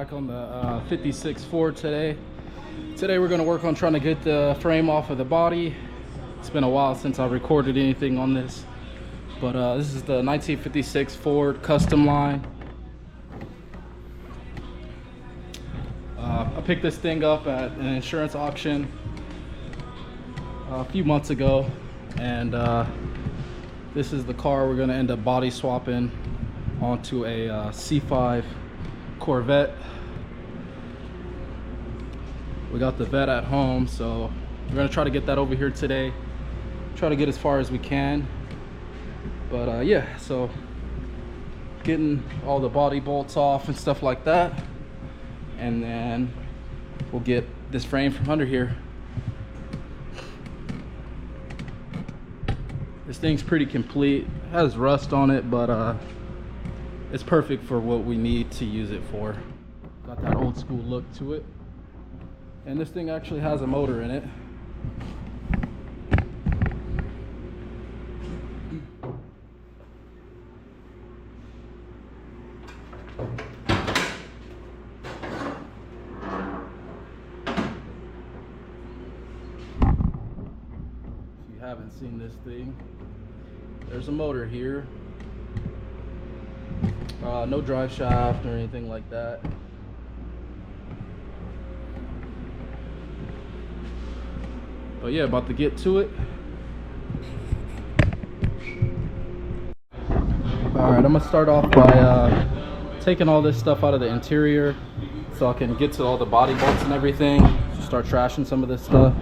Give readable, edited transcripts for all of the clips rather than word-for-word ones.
back on the 56 Ford today. Today we're going to work on trying to get the frame off of the body. It's been a while since I recorded anything on this, but this is the 1956 Ford Custom line. I picked this thing up at an insurance auction a few months ago, and this is the car we're going to end up body swapping onto a C5 Corvette. We got the Vet at home, so we're going to try to get that over here today. Try to get as far as we can. But yeah, so getting all the body bolts off and stuff like that, and then we'll get this frame from under here. This thing's pretty complete. It has rust on it, but it's perfect for what we need to use it for. Got that old school look to it. And this thing actually has a motor in it. If you haven't seen this thing, there's a motor here. No drive shaft or anything like that. But yeah, about to get to it. Alright, I'm gonna start off by taking all this stuff out of the interior so I can get to all the body bolts and everything. Start trashing some of this stuff.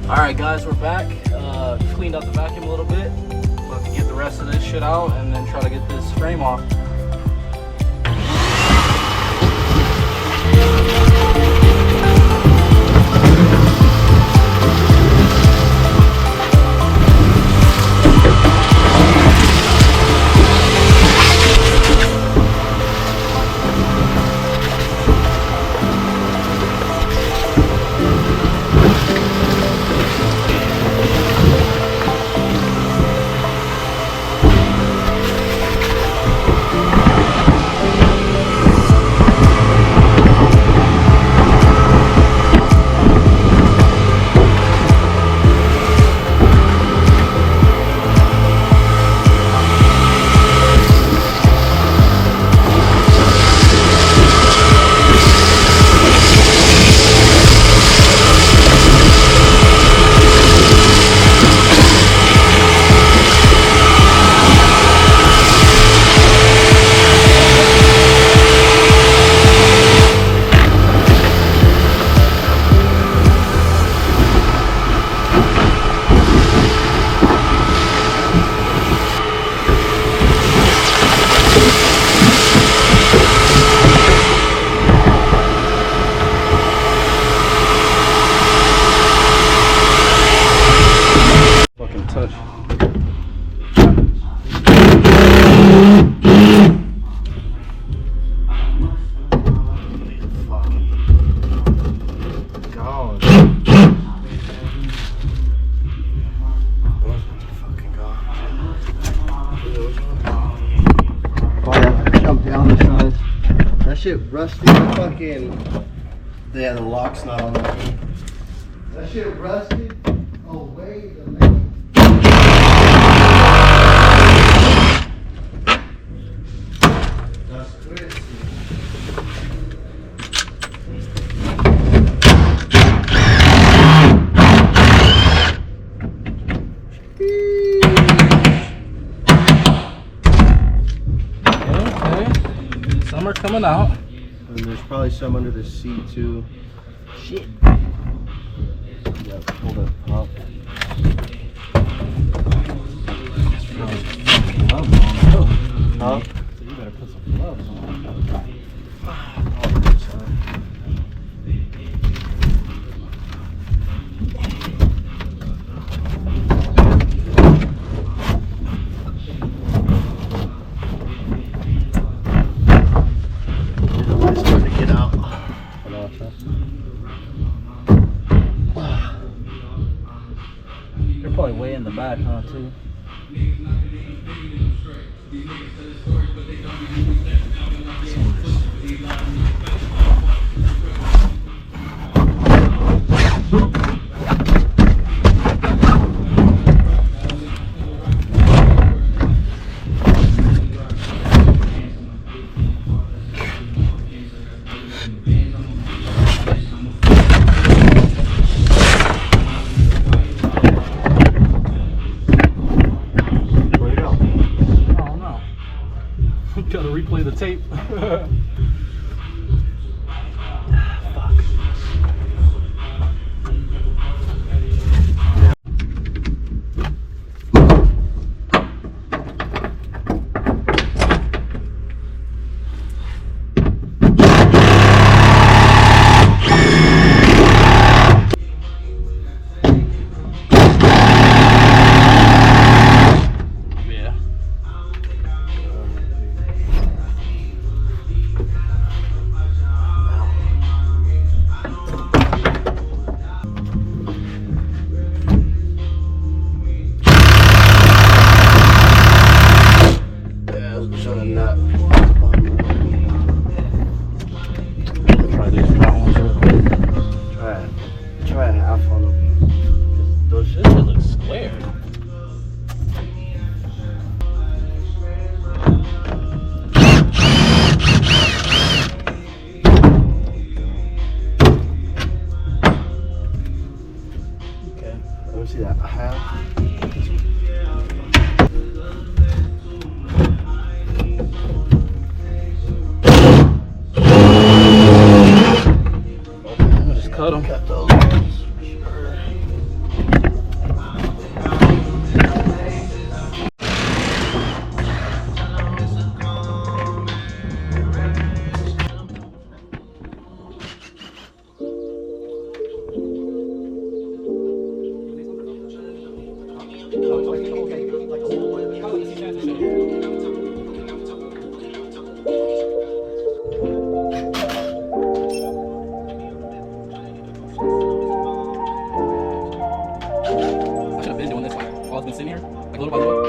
Alright guys, we're back. Cleaned out the vacuum a little bit. About to get the rest of this shit out and then try to get this frame off. shit rusty. The fucking. Yeah, the lock's not on that thing. That shit rusted. Oh, wait a minute. That's twisted. Okay. Some are coming out. And there's probably some under the seat too. Shit. Yeah, hold it up. Huh? So you better put some gloves on. It's hard to get out. They're probably way in the back, huh, too? Gotta replay the tape. Try a half on them. Those This shit looks square. Okay, let me see that half. Just cut them. Cut those. I should have been doing this like while it's been sitting here, like little by little.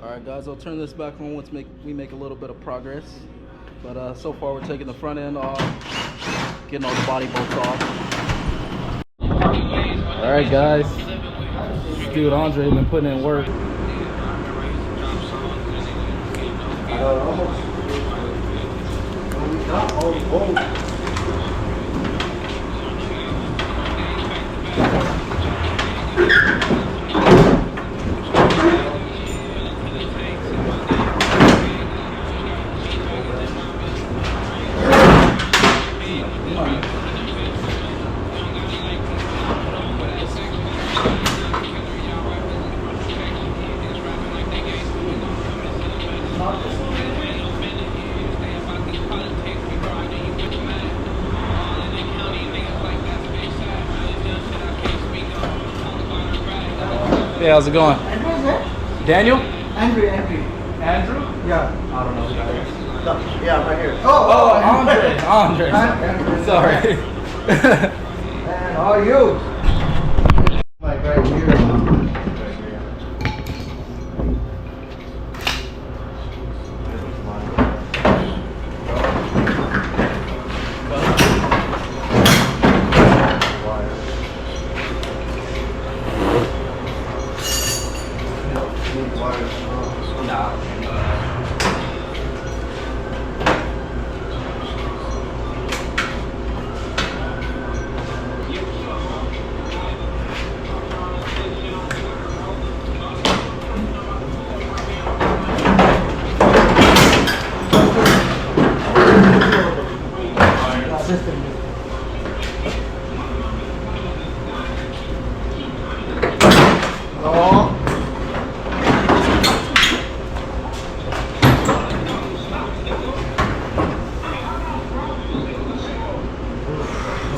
Alright guys, I'll turn this back on once we make a little bit of progress. But so far we're taking the front end off, getting all the body bolts off. Alright guys, dude Andre been putting in work. Hey, how's it going? Andrew is there? Daniel? Andrew. Andrew? Yeah. I don't know. Yeah, right here. Oh, Andre. Andrew. Sorry. And how are you? Like right here.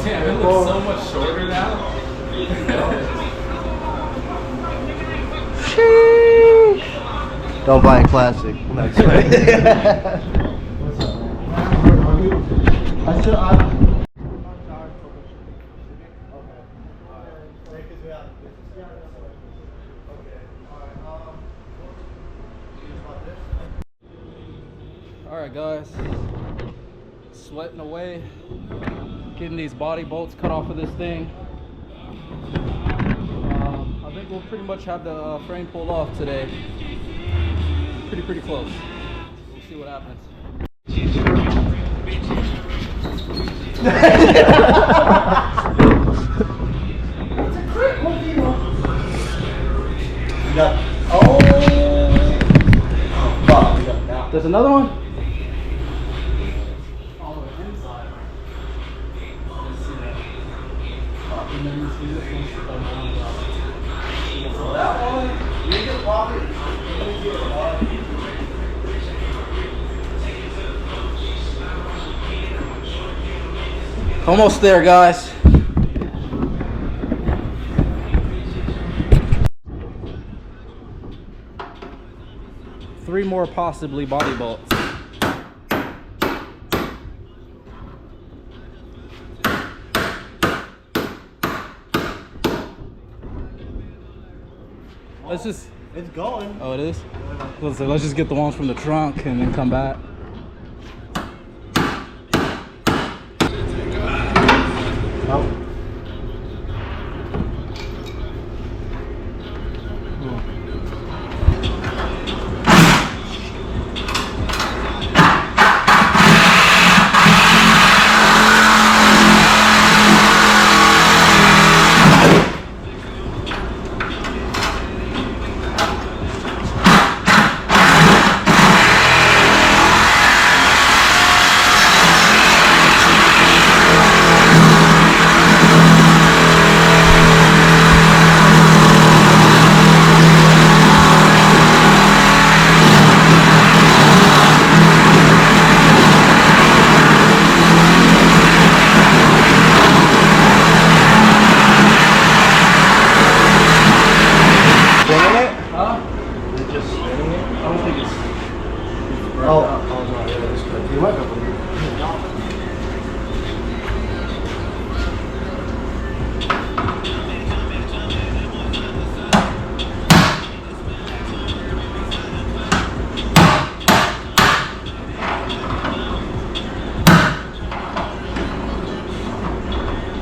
Damn, it looks so much shorter now. Don't buy a classic. That's right. I still, All right, guys. Sweating away, getting these body bolts cut off of this thing. I think we'll pretty much have the frame pulled off today. Pretty close. We'll see what happens. There's another one? Almost there, guys. Three more possibly body bolts. Let's just. it's going. Oh, it is? Let's just get the ones from the trunk and then come back.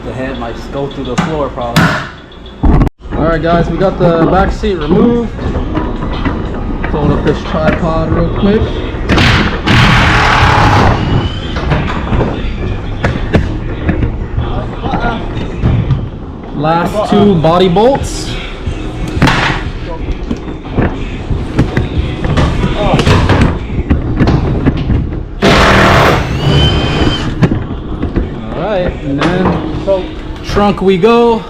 The head might go through the floor probably. Alright guys, we got the back seat removed. Fold up this tripod real quick. Last two body bolts. Alright, and then trunk we go.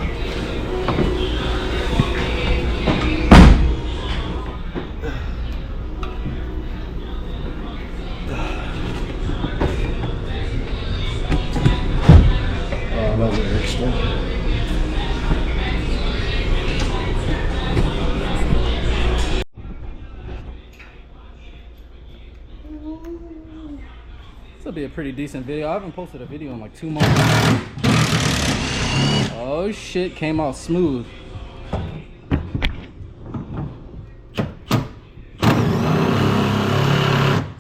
a pretty decent video. I haven't posted a video in like 2 months. Oh shit, came out smooth.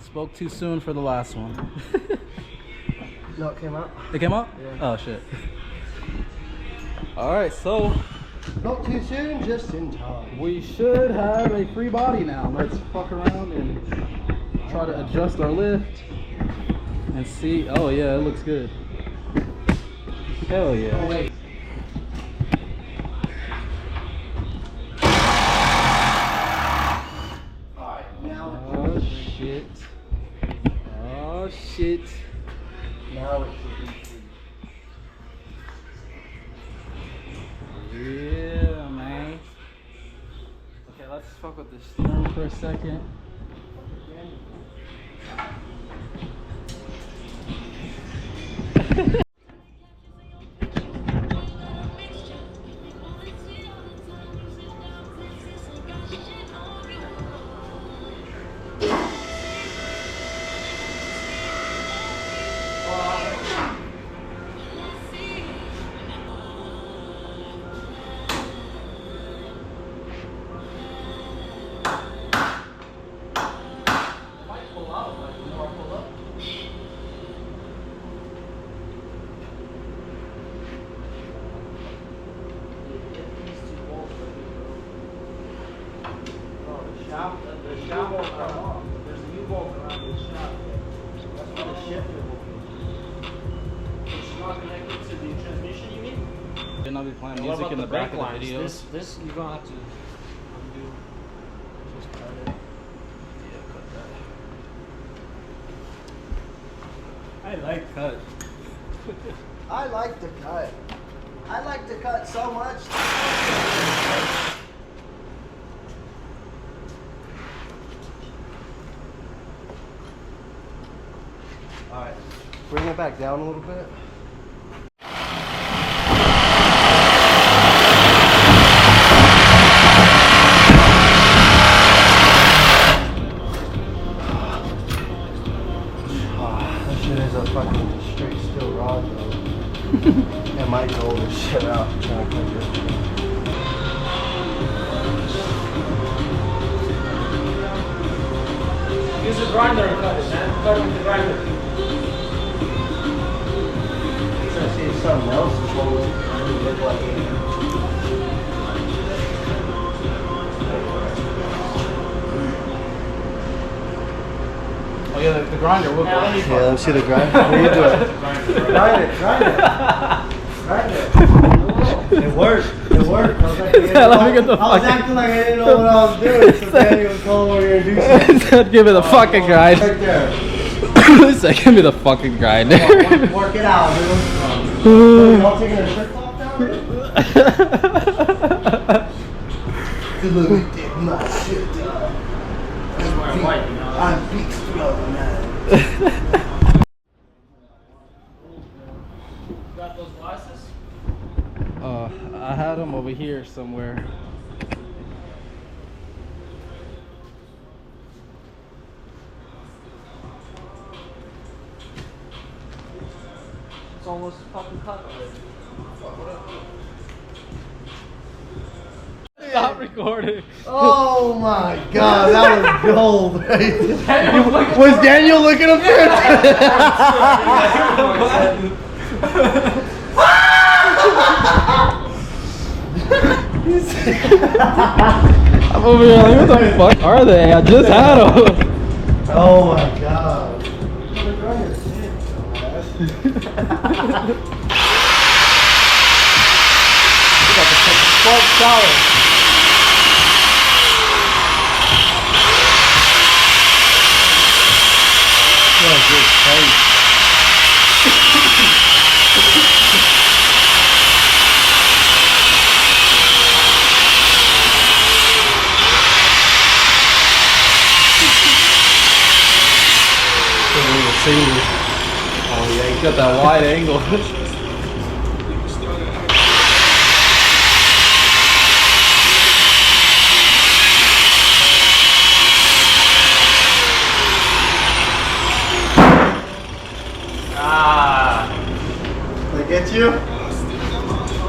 Spoke too soon for the last one. No, it came out. It came out? Yeah. Oh shit. Alright, so Not too soon, just in time. we should have a free body now. Let's fuck around and try to adjust our lift and see. Oh yeah, it looks good. Hell yeah. Oh, wait. Alright, now Oh shit. Oh shit. now it should be free. Yeah, man. Okay, let's fuck with this steering for a second. The shaft won't come off. There's a U-bolt around the shaft. That's why the shifter will be. It's not connected to the transmission, you mean? Then I'll be playing And what music about in the back of brake the lines? videos. This you're gonna have to undo. Just cut it. Yeah, cut that. I like cut. I like to cut. I like to cut so much. Alright, bring it back down a little bit. That shit is a fucking straight steel rod though. It might roll this shit out trying to cut it. Use a grinder and cut it, man. Cut it with the grinder. Trying to see if something else is rolling. It doesn't look like it. Oh yeah, the grinder will Yeah, let me Yeah, let me see the grind. What are you doing? Grind it, grind it. Grind it. It worked. It worked. I was like, Let me get the I was fucking- acting like I didn't know what I was doing. So Danny was calling over here and do something. Said, give me the fucking Right grinder. there. Said, give me the fucking grinder. Work it out, dude. Y'all taking a shirt off now? Let me take my shit off. I'm big strong, man. Got those glasses? I had them over here somewhere. It's almost fucking cut already. Stop recording. Oh my god, that was gold right there. Was Daniel looking up there? I'm over here like, what the fuck are they? I just had them. Oh my god. Spark solid. Oh yeah, you got that wide angle.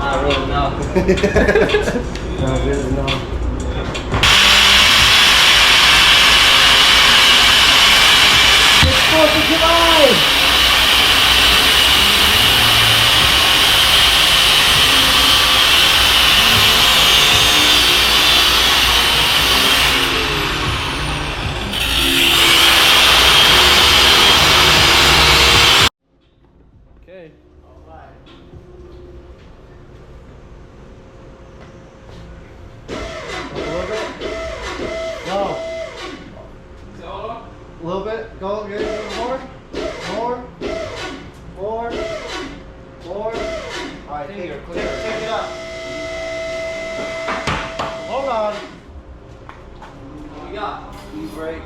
Not really, no. No, really, no. It's 4th of July! Okay. Go. A little bit. Go. Good. More. More. More. More. All right. Take it up. Hold on. What we got? You break.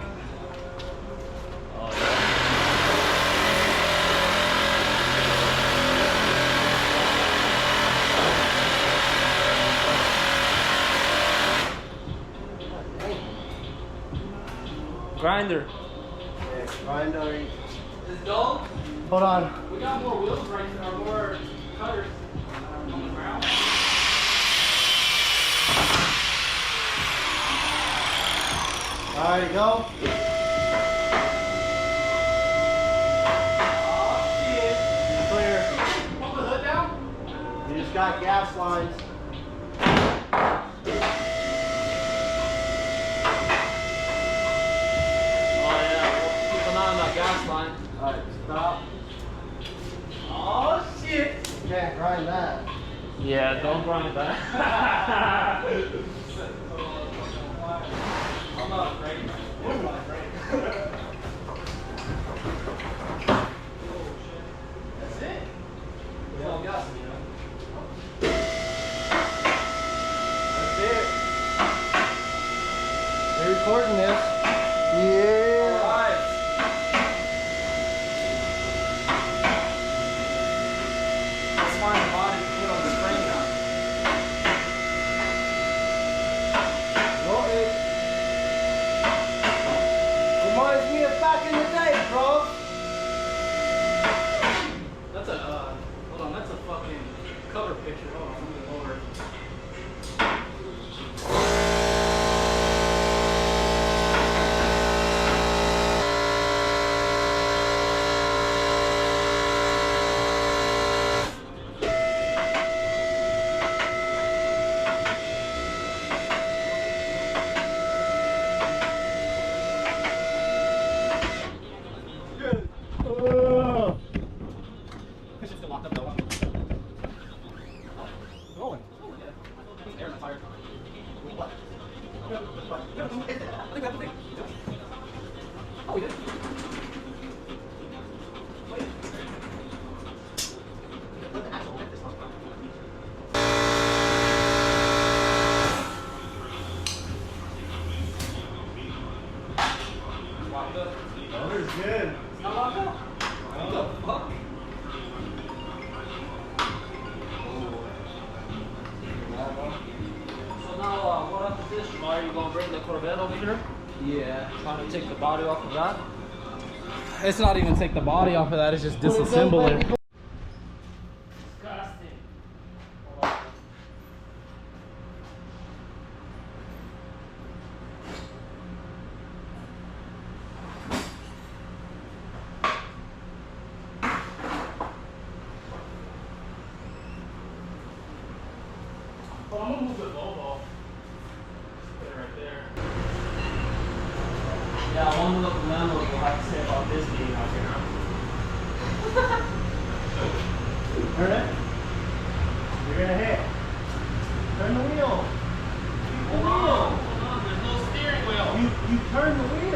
Grinder. Yeah, grinder. Is dull? Hold on. We got more wheels right there, more cutters on the ground. All right, go. Oh shit. Clear. Put the hood down? You just got gas lines. Oh yeah, keep an eye on that gas line. All right, stop. Oh shit. You can't grind that. Yeah, don't grind that. I'm not afraid. I'm not afraid. That's it. That's all gas, you know. That's it. They're recording this. Yeah. Alright. Let's find the body to put on the frame now. Well, it reminds me of back in the day, bro. That's a hold on, that's a fucking cover picture. Hold on, let me go over it. It's still locked up though. Rolling. Air in the tire. What? I think we have to think. Oh, we did. Wait. Put the axle like this on. Locked up. Motor's good. It's not locked up? What the fuck? So now, what after this? Are you gonna bring the Corvette over here? Yeah. Trying to take the body off of that? It's not even take the body off of that, it's just disassemble it. Disgusting. Well, I'm gonna move the Volvo. Put it right there. Yeah, I wonder what the landlord will have to say about this being out here, huh? Turn it. You're gonna hit. Turn the wheel. Hold on, there's no steering wheel. You turn the wheel.